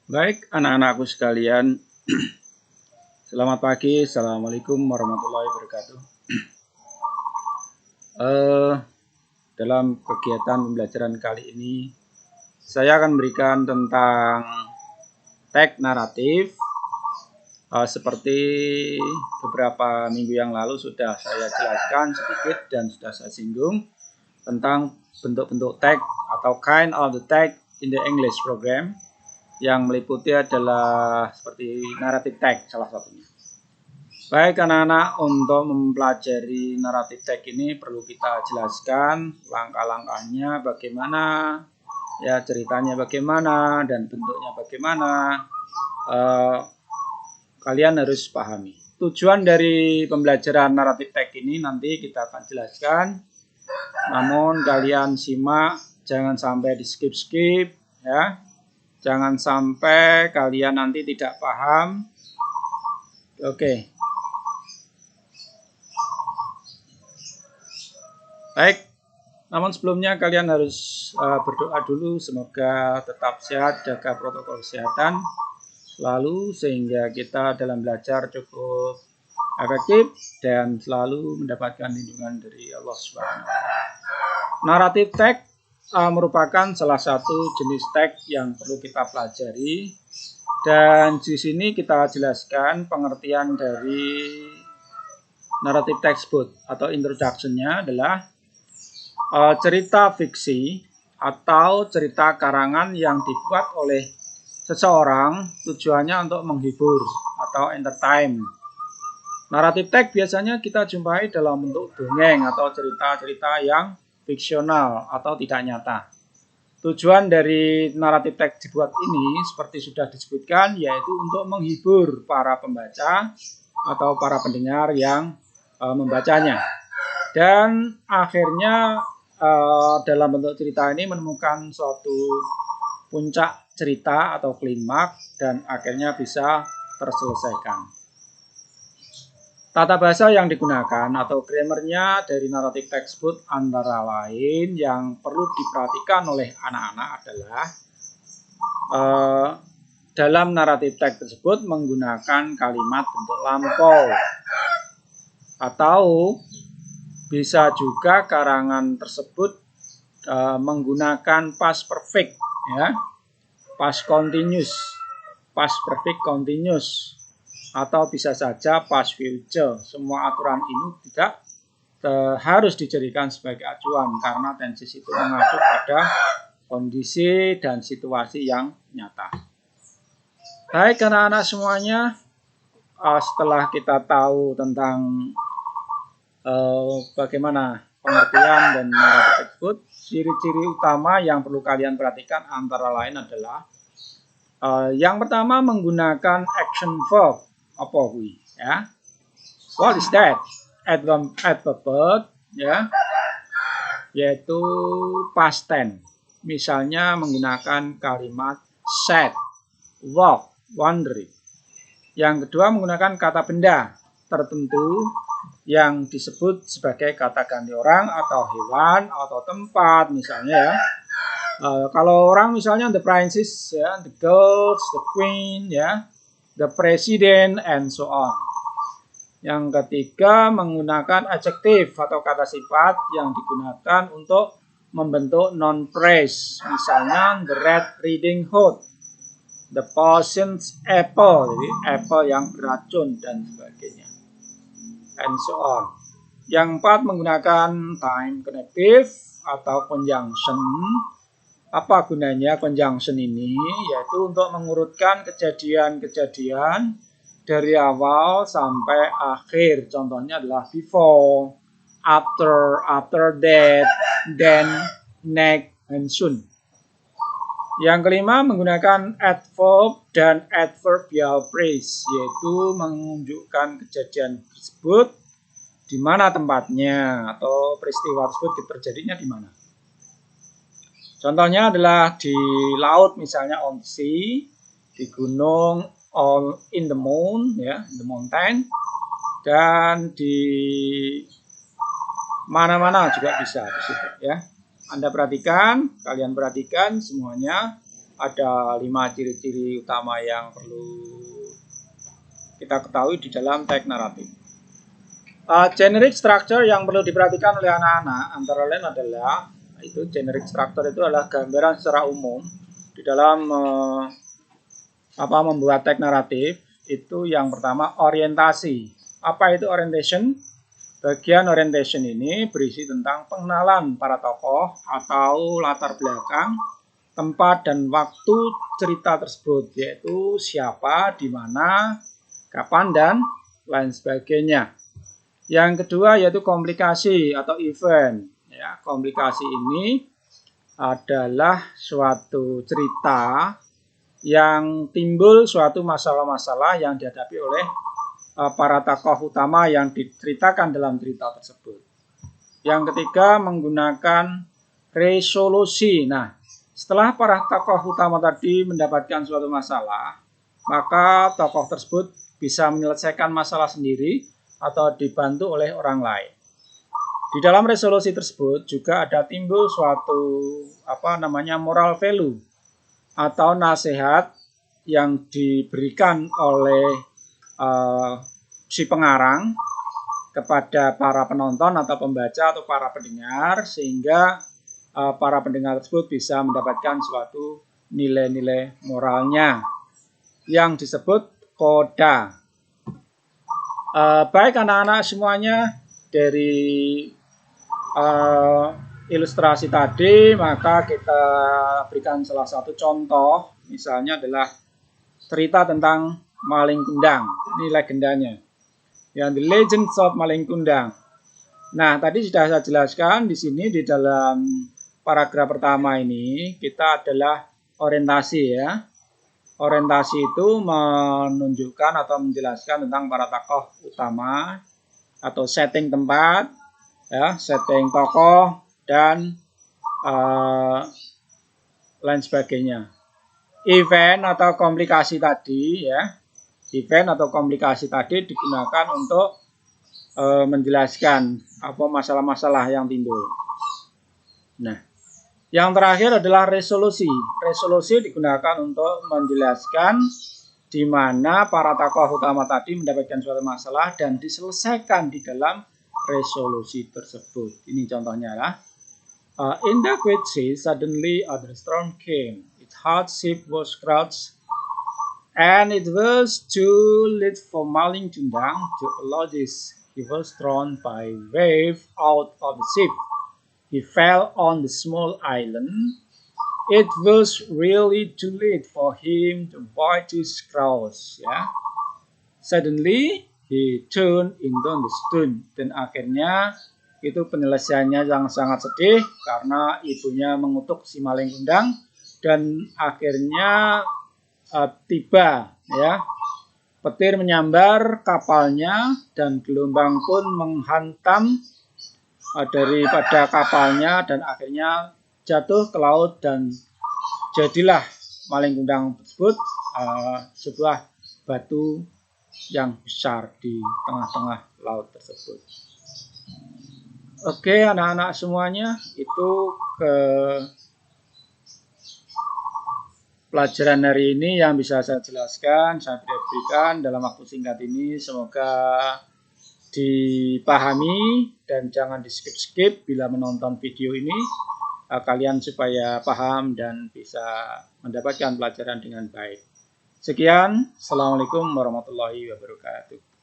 Baik, anak-anakku sekalian, selamat pagi. Assalamualaikum warahmatullahi wabarakatuh. Dalam kegiatan pembelajaran kali ini, saya akan memberikan tentang teks naratif. Seperti beberapa minggu yang lalu sudah saya jelaskan sedikit dan sudah saya singgung tentang bentuk-bentuk teks atau kind of the text in the English program. Yang meliputi adalah seperti naratif teks salah satunya. Baik anak-anak, untuk mempelajari naratif teks ini perlu kita jelaskan langkah-langkahnya bagaimana, ya ceritanya bagaimana dan bentuknya bagaimana. Kalian harus pahami. Tujuan dari pembelajaran naratif teks ini nanti kita akan jelaskan. Namun kalian simak, jangan sampai di skip-skip ya. Jangan sampai kalian nanti tidak paham. Oke. Baik. Namun sebelumnya kalian harus berdoa dulu. Semoga tetap sehat, jaga protokol kesehatan selalu sehingga kita dalam belajar cukup efektif dan selalu mendapatkan lindungan dari Allah Subhanahu wa taala. Naratif teks merupakan salah satu jenis teks yang perlu kita pelajari, dan di sini kita jelaskan pengertian dari naratif tersebut atau introduction-nya adalah cerita fiksi atau cerita karangan yang dibuat oleh seseorang tujuannya untuk menghibur atau entertain. Naratif teks biasanya kita jumpai dalam bentuk dongeng atau cerita-cerita yang fiksional atau tidak nyata. Tujuan dari naratif teks dibuat ini seperti sudah disebutkan yaitu untuk menghibur para pembaca atau para pendengar yang membacanya. Dan akhirnya dalam bentuk cerita ini menemukan suatu puncak cerita atau klimaks dan akhirnya bisa terselesaikan. Tata bahasa yang digunakan atau grammarnya dari naratif tersebut antara lain yang perlu diperhatikan oleh anak-anak adalah dalam naratif teks tersebut menggunakan kalimat bentuk lampau atau bisa juga karangan tersebut menggunakan past perfect ya, past continuous, past perfect continuous, atau bisa saja past future. Semua aturan ini tidak harus dijadikan sebagai acuan karena tenses itu mengacu pada kondisi dan situasi yang nyata. Baik anak-anak semuanya, setelah kita tahu tentang bagaimana pengertian dan naratif tersebut, ciri-ciri utama yang perlu kalian perhatikan antara lain adalah yang pertama menggunakan action verb. Apa hui ya? What is that? Adverb ya, yaitu past tense. Misalnya menggunakan kalimat said, walk, wandering. Yang kedua menggunakan kata benda tertentu yang disebut sebagai kata ganti orang atau hewan atau tempat misalnya ya. Kalau orang misalnya the princess ya, the girls, the queen ya, the president, and so on. Yang ketiga menggunakan adjektif atau kata sifat yang digunakan untuk membentuk non-phrase. Misalnya the red riding hood, the poisonous apple, jadi apple yang beracun dan sebagainya, and so on. Yang empat menggunakan time connective atau conjunction. Apa gunanya conjunction ini? Yaitu untuk mengurutkan kejadian-kejadian dari awal sampai akhir. Contohnya adalah before, after that, then, next, and soon. Yang kelima menggunakan adverb dan adverbial phrase, yaitu menunjukkan kejadian tersebut di mana tempatnya atau peristiwa tersebut terjadinya di mana. Contohnya adalah di laut misalnya on sea, di gunung on in the moon ya, in the mountain, dan di mana-mana juga bisa di situ ya. Kalian perhatikan semuanya ada 5 ciri-ciri utama yang perlu kita ketahui di dalam teks naratif. Generic structure yang perlu diperhatikan oleh anak-anak antara lain adalah generic structure itu adalah gambaran secara umum di dalam membuat teks naratif. Itu yang pertama orientasi. Apa itu orientation? Bagian orientation ini berisi tentang pengenalan para tokoh atau latar belakang, tempat dan waktu cerita tersebut, yaitu siapa, di mana, kapan, dan lain sebagainya. Yang kedua yaitu komplikasi atau event. Ya, komplikasi ini adalah suatu cerita yang timbul suatu masalah-masalah yang dihadapi oleh para tokoh utama yang diceritakan dalam cerita tersebut. Yang ketiga menggunakan resolusi. Nah, setelah para tokoh utama tadi mendapatkan suatu masalah, maka tokoh tersebut bisa menyelesaikan masalah sendiri atau dibantu oleh orang lain. Di dalam resolusi tersebut juga ada timbul suatu moral value atau nasihat yang diberikan oleh si pengarang kepada para penonton atau pembaca atau para pendengar, sehingga para pendengar tersebut bisa mendapatkan suatu nilai-nilai moralnya yang disebut koda. Baik anak-anak semuanya, dari ilustrasi tadi maka kita berikan salah satu contoh, misalnya adalah cerita tentang Malin Kundang. Ini legendanya, yang The Legends of Malin Kundang. Nah, tadi sudah saya jelaskan di sini di dalam paragraf pertama ini kita adalah orientasi ya. Orientasi itu menunjukkan atau menjelaskan tentang para tokoh utama atau setting tempat, ya, setting tokoh dan lain sebagainya. Event atau komplikasi tadi, ya, event atau komplikasi tadi digunakan untuk menjelaskan apa masalah-masalah yang timbul. Nah, yang terakhir adalah resolusi. Resolusi digunakan untuk menjelaskan di mana para tokoh utama tadi mendapatkan suatu masalah dan diselesaikan di dalam resolusi tersebut. Ini contohnya lah. In the great sea, suddenly a storm came. Its hardship was crouched, and it was too late for Malin Kundang to allow this. He was thrown by wave out of the ship. He fell on the small island. It was really too late for him to avoid his cross. Ya. Suddenly he turned into the stone. Dan akhirnya itu penyelesaiannya yang sangat sedih karena ibunya mengutuk si Malin Kundang dan akhirnya tiba, ya. Petir menyambar kapalnya dan gelombang pun menghantam daripada kapalnya dan akhirnya jatuh ke laut dan jadilah Malin Kundang tersebut sebuah batu yang besar di tengah-tengah laut tersebut. Oke anak-anak semuanya, itu pelajaran hari ini yang bisa saya jelaskan, saya berikan dalam waktu singkat ini. Semoga dipahami dan jangan di skip-skip bila menonton video ini, kalian supaya paham dan bisa mendapatkan pelajaran dengan baik. Sekian, Assalamualaikum warahmatullahi wabarakatuh.